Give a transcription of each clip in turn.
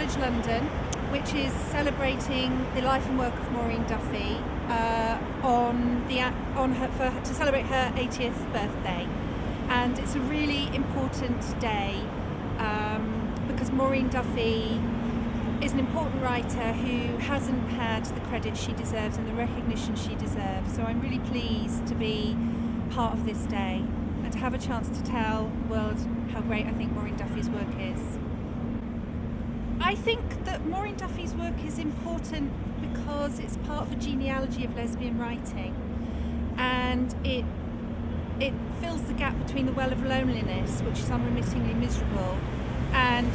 College London, which is celebrating the life and work of Maureen Duffy to celebrate her 80th birthday. And it's a really important day because Maureen Duffy is an important writer who hasn't had the credit she deserves and the recognition she deserves. So I'm really pleased to be part of this day and to have a chance to tell the world how great I think Maureen Duffy's work is. I think that Maureen Duffy's work is important because it's part of a genealogy of lesbian writing, and it fills the gap between the well of loneliness, which is unremittingly miserable, and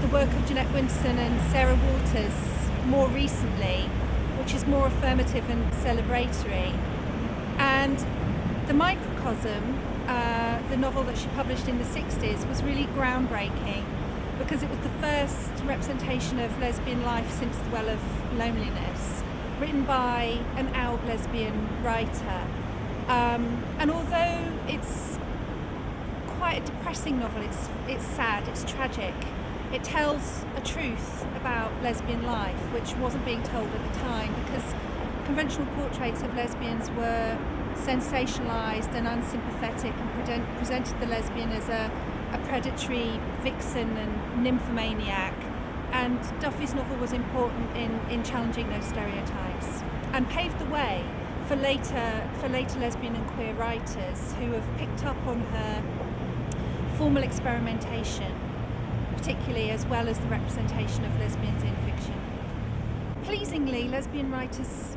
the work of Jeanette Winterson and Sarah Waters more recently, which is more affirmative and celebratory. And The Microcosm, the novel that she published in the 60s, was really groundbreaking because it was the first representation of lesbian life since the well of loneliness, written by an out lesbian writer. And although it's quite a depressing novel, it's sad, it's tragic. It tells a truth about lesbian life, which wasn't being told at the time because conventional portraits of lesbians were sensationalised and unsympathetic and presented the lesbian as a predatory vixen and nymphomaniac. And Duffy's novel was important in challenging those stereotypes and paved the way for later lesbian and queer writers who have picked up on her formal experimentation, particularly as well as the representation of lesbians in fiction. Pleasingly, lesbian writers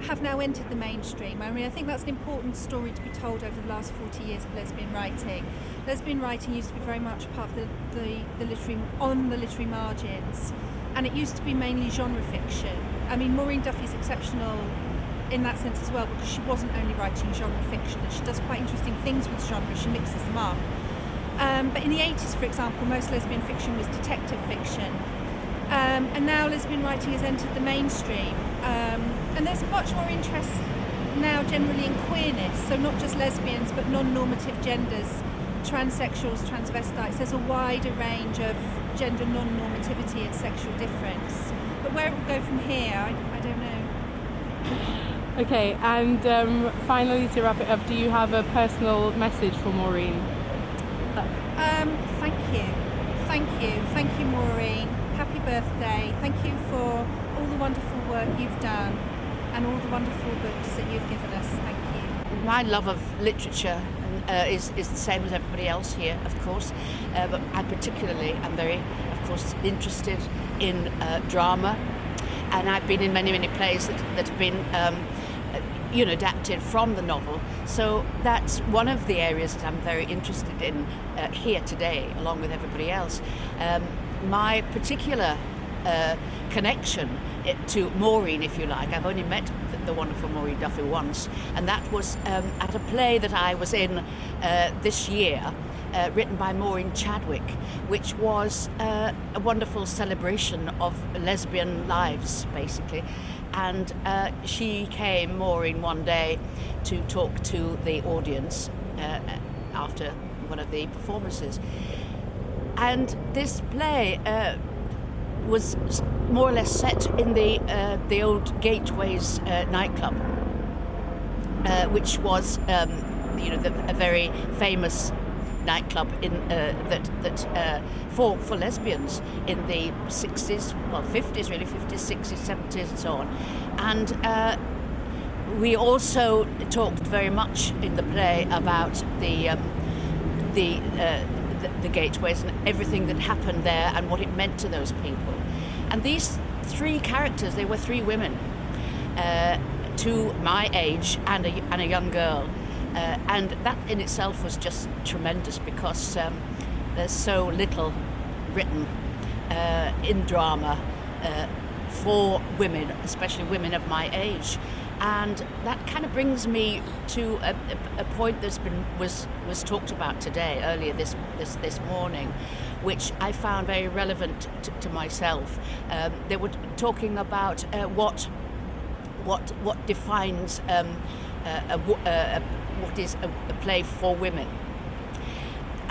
have now entered the mainstream. I mean, I think that's an important story to be told over the last 40 years of lesbian writing. Lesbian writing used to be very much part of the literary margins, and it used to be mainly genre fiction. I mean, Maureen Duffy's exceptional in that sense as well because she wasn't only writing genre fiction, and she does quite interesting things with genre. She mixes them up. But in the 80s, for example, most lesbian fiction was detective fiction. And now lesbian writing has entered the mainstream. And there's much more interest now generally in queerness, so not just lesbians, but non-normative genders, transsexuals, transvestites. There's a wider range of gender non-normativity and sexual difference. But where it will go from here, I don't know. Okay, and finally to wrap it up, do you have a personal message for Maureen? Thank you, Maureen. Happy birthday. Thank you for all the wonderful work you've done and all the wonderful books that you've given us. Thank you. My love of literature is the same as everybody else here, of course, but I particularly am very, of course, interested in drama, and I've been in many plays that have been adapted from the novel. So that's one of the areas that I'm very interested in here today, along with everybody else. My particular connection to Maureen, if you like, I've only met the wonderful Maureen Duffy once, and that was at a play that I was in this year, written by Maureen Chadwick, which was a wonderful celebration of lesbian lives, basically. And she came, Maureen, one day to talk to the audience after one of the performances. And this play was more or less set in the old Gateways nightclub, which was a very famous nightclub in for lesbians in the 60s, well 50s really, 50s, 60s, 70s and so on. And we also talked very much in the play about the Gateways and everything that happened there and what it meant to those people. And these three characters, they were three women, to my age and a young girl. And that in itself was just tremendous because there's so little written in drama for women, especially women of my age. And that kind of brings me to a point that's was talked about today, earlier this morning, which I found very relevant to myself. They were talking about what defines what is a play for women.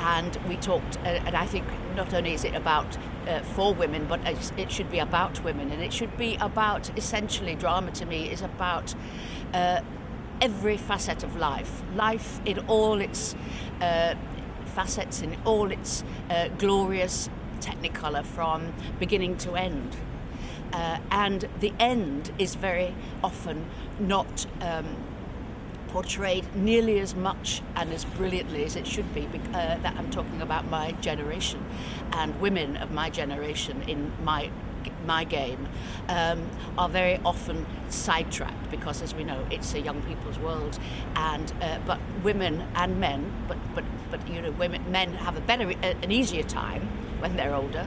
and we talked, and I think not only is it about for women, but it should be about women, and it should be about, essentially, drama to me is about every facet of life in all its facets, in all its glorious technicolor from beginning to end. And the end is very often not portrayed nearly as much and as brilliantly as it should be. That I'm talking about my generation, and women of my generation in my game are very often sidetracked, because, as we know, it's a young people's world, and but women and men, but men have an easier time when they're older,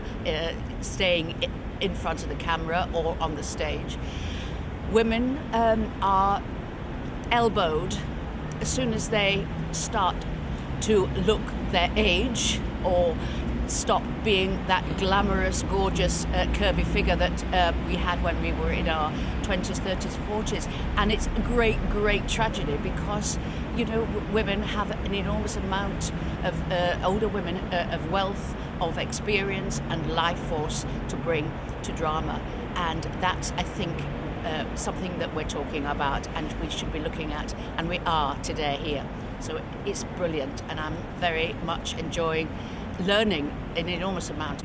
staying in front of the camera or on the stage. Women are elbowed as soon as they start to look their age, or stop being that glamorous, gorgeous, curvy figure that we had when we were in our 20s, 30s, 40s. And it's a great, great tragedy, because, women have an enormous amount of, older women, of wealth, of experience and life force to bring to drama. And that's, I think, something that we're talking about and we should be looking at, and we are today here. So it's brilliant, and I'm very much enjoying learning an enormous amount.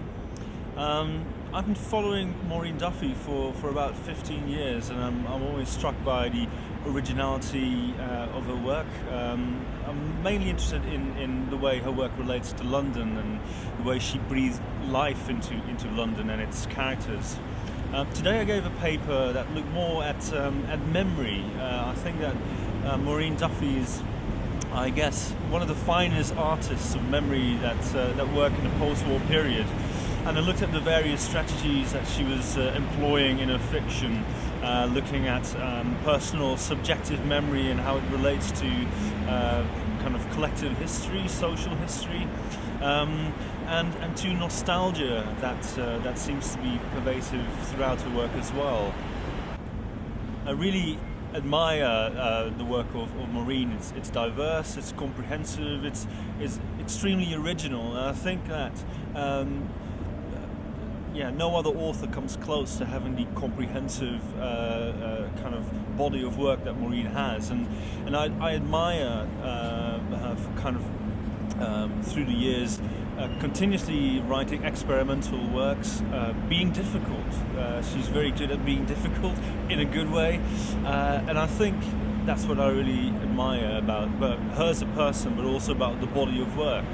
I've been following Maureen Duffy for about 15 years, and I'm always struck by the originality of her work. I'm mainly interested in the way her work relates to London, and the way she breathes life into London and its characters. Today I gave a paper that looked more at memory. I think that Maureen Duffy is, I guess, one of the finest artists of memory that work in the post-war period. And I looked at the various strategies that she was employing in her fiction, looking at personal, subjective memory and how it relates to kind of collective history, social history, and to nostalgia that seems to be pervasive throughout her work as well. I really admire the work of Maureen. It's diverse, it's comprehensive, it's extremely original, and I think that no other author comes close to having the comprehensive kind of body of work that Maureen has, and I admire her for kind of through the years continuously writing experimental works, being difficult. She's very good at being difficult in a good way, and I think that's what I really admire about her as a person, but also about the body of work,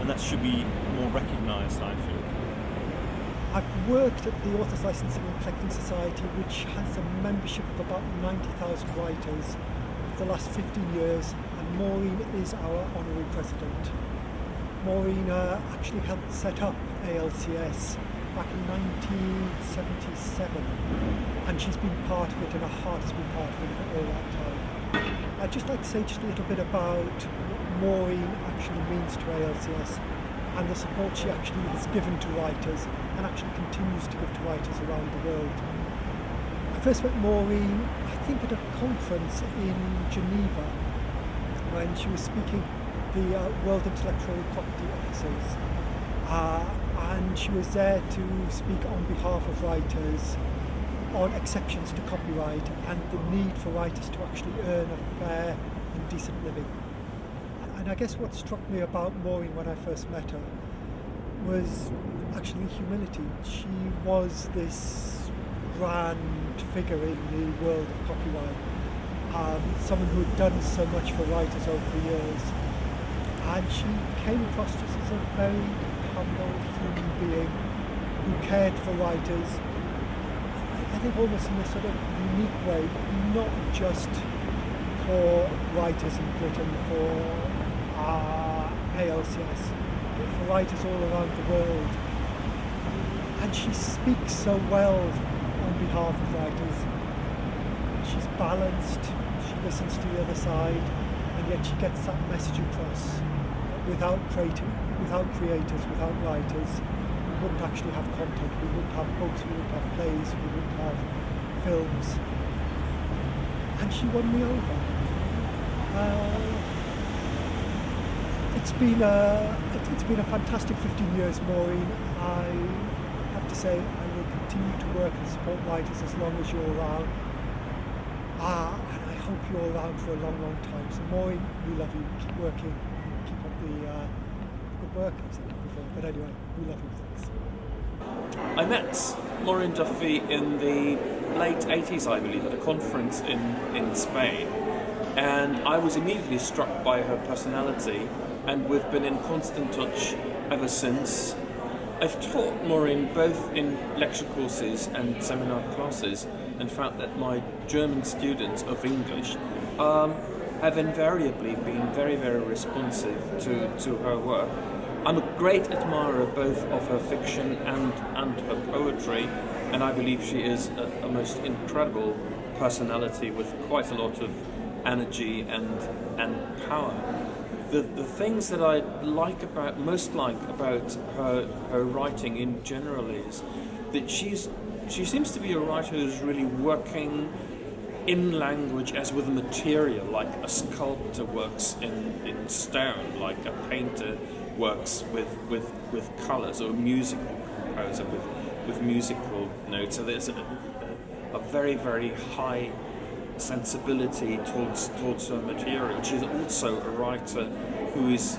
and that should be more recognised, I feel. I've worked at the Authors Licensing and Collecting Society, which has a membership of about 90,000 writers for the last 15 years, and Maureen is our honorary president. Maureen actually helped set up ALCS back in 1977, and she's been part of it, and her heart has been part of it for all that time. I'd just like to say just a little bit about what Maureen actually means to ALCS, and the support she actually has given to writers, and actually continues to give to writers around the world. I first met Maureen, I think, at a conference in Geneva, when she was speaking the World Intellectual Property Officers, and she was there to speak on behalf of writers on exceptions to copyright and the need for writers to actually earn a fair and decent living. And I guess what struck me about Maureen when I first met her was actually humility. She was this grand figure in the world of copyright, someone who had done so much for writers over the years. And she came across just as a very humble human being who cared for writers, I think almost in a sort of unique way, not just for writers in Britain, for ALCS, but for writers all around the world. And she speaks so well on behalf of writers. She's balanced, she listens to the other side, and yet she gets that message across. Without creators, without writers, we wouldn't actually have content, we wouldn't have books, we wouldn't have plays, we wouldn't have films. And she won me over. It's been a fantastic 15 years, Maureen. I have to say I will continue to work and support writers as long as you're around. And I hope you're around for a long, long time. So Maureen, we love you. Keep working. Keep up the good work. I've said that before. But anyway, we love you. Thanks. I met Maureen Duffy in the late 80s, I believe, at a conference in Spain. And I was immediately struck by her personality, and we've been in constant touch ever since. I've taught Maureen both in lecture courses and seminar classes, and found that my German students of English have invariably been very, very responsive to her work. I'm a great admirer both of her fiction and her poetry, and I believe she is a most incredible personality with quite a lot of energy and power. The things that I most like about her writing in general is that she seems to be a writer who's really working in language as with a material, like a sculptor works in stone, like a painter works with colours, or a musical composer with musical notes. So there's a very, very high sensibility towards her material. She's also a writer who is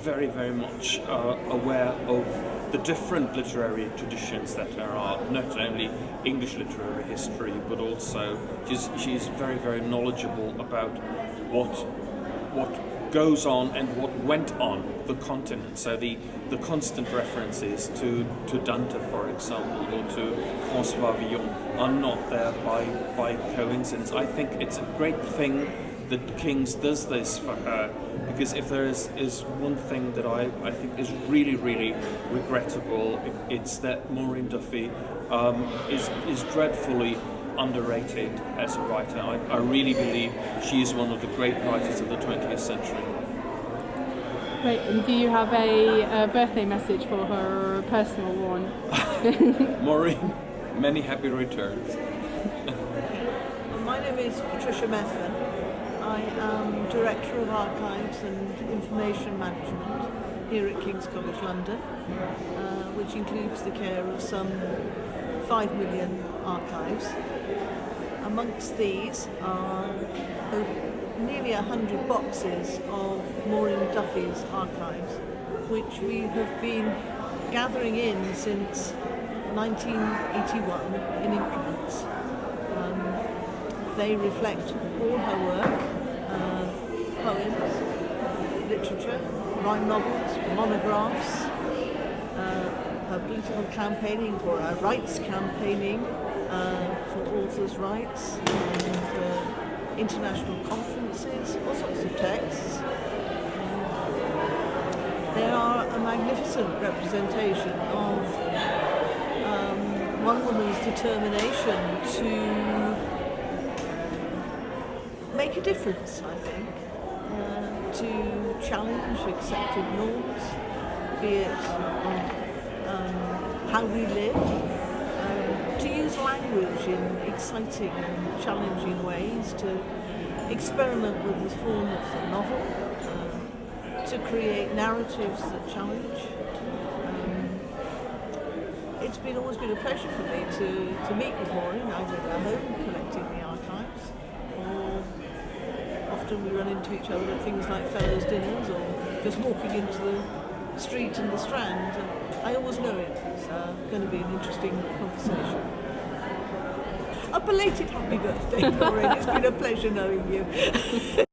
very, very much aware of the different literary traditions that there are, not only English literary history, but also she's very, very knowledgeable about what goes on and what went on the continent. So the constant references to Dante, for example, or to François Villon are not there by coincidence. I think it's a great thing that King's does this for her, because if there is one thing that I think is really, really regrettable, it's that Maureen Duffy is dreadfully underrated as a writer. I really believe she is one of the great writers of the 20th century. Great. And do you have a birthday message for her, or a personal one? Maureen, many happy returns. My name is Patricia Methven. I am Director of Archives and Information Management here at King's College London, which includes the care of some 5 million archives. Amongst these are nearly 100 boxes of Maureen Duffy's archives, which we have been gathering in since 1981 in increments. They reflect all her work, poems, literature, rhyme novels, monographs, her political campaigning for our rights campaigning for authors' rights, and international conferences, all sorts of texts. They are a magnificent representation of one woman's determination to make a difference, I think, to challenge accepted norms, be it on how we live, to use language in exciting and challenging ways, to experiment with the form of the novel, to create narratives that challenge. It's always been a pleasure for me to meet with Maureen, either at home collecting the archives, or often we run into each other at things like fellows' dinners, or just walking into the street in the Strand. And I always know it's going to be an interesting conversation. A belated happy birthday, Maureen. It's been a pleasure knowing you.